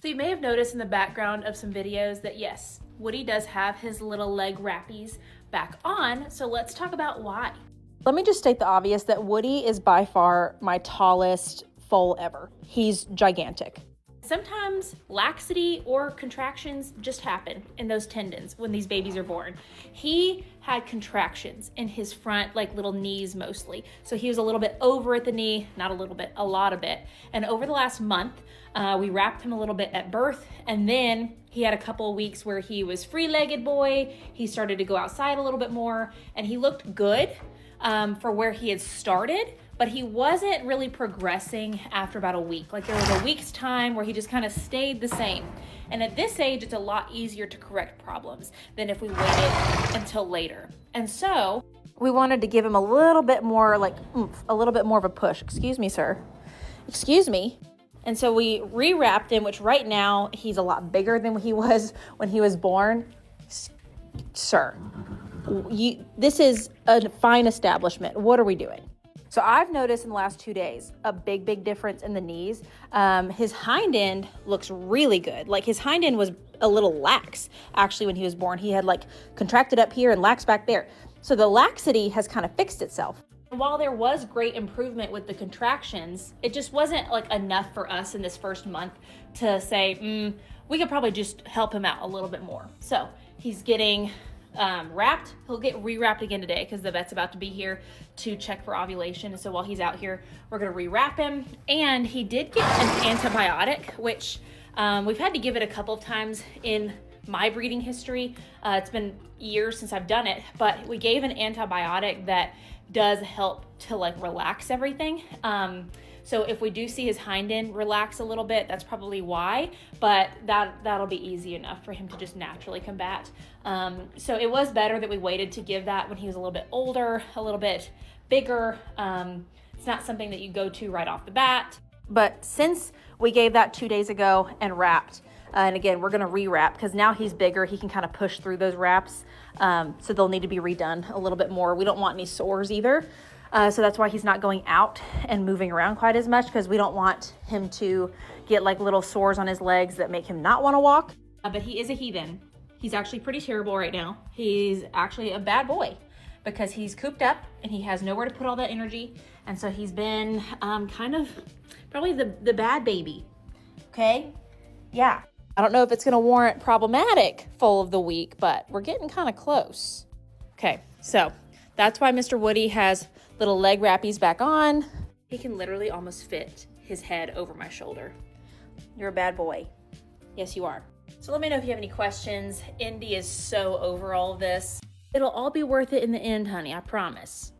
So you may have noticed in the background of some videos that yes, Woody does have his little leg wrappies back on. So let's talk about why. Let me just state the obvious that Woody is by far my tallest foal ever. He's gigantic. Sometimes laxity or contractions just happen in those tendons when these babies are born. He had contractions in his front, like little knees mostly. So he was a little bit over at the knee, not a little bit, a lot of it. And over the last month, we wrapped him a little bit at birth, and then he had a couple of weeks where he was free-legged boy. He started to go outside a little bit more, and he looked good for where he had started, but he wasn't really progressing after about a week. Like there was a week's time where he just kind of stayed the same. And at this age, it's a lot easier to correct problems than if we waited until later. And so we wanted to give him a little bit more like oomph, a little bit more of a push. Excuse me, sir. Excuse me. And so we rewrapped him, which right now he's a lot bigger than he was when he was born. Sir, this is a fine establishment. What are we doing? So I've noticed in the last 2 days, a big difference in the knees. His hind end looks really good. Like his hind end was a little lax actually when he was born. He had like contracted up here and lax back there. So the laxity has kind of fixed itself. And while there was great improvement with the contractions, it just wasn't like enough for us in this first month to say, we could probably just help him out a little bit more. So he's getting wrapped. He'll get rewrapped again today because the vet's about to be here to check for ovulation. And so while he's out here, we're going to rewrap him. And he did get an antibiotic, which we've had to give it a couple of times in my breeding history. It's been years since I've done it, but we gave an antibiotic that does help to like relax everything. So if we do see his hind end relax a little bit, that's probably why, but that'll be easy enough for him to just naturally combat. So it was better that we waited to give that when he was a little bit older, a little bit bigger. It's not something that you go to right off the bat. But since we gave that 2 days ago and wrapped, and again, we're gonna rewrap because now he's bigger, he can kind of push through those wraps. So they'll need to be redone a little bit more. We don't want any sores either. So that's why he's not going out and moving around quite as much because we don't want him to get like little sores on his legs that make him not want to walk. But he is a heathen. He's actually pretty terrible right now. He's actually a bad boy because he's cooped up and he has nowhere to put all that energy. And so he's been kind of probably the bad baby. Okay? Yeah. I don't know if it's going to warrant problematic foal of the week, but we're getting kind of close. Okay, so that's why Mr. Woody has little leg wrappies back on. He can literally almost fit his head over my shoulder. You're a bad boy. Yes, you are. So let me know if you have any questions. Indy is so over all of this. It'll all be worth it in the end, honey, I promise.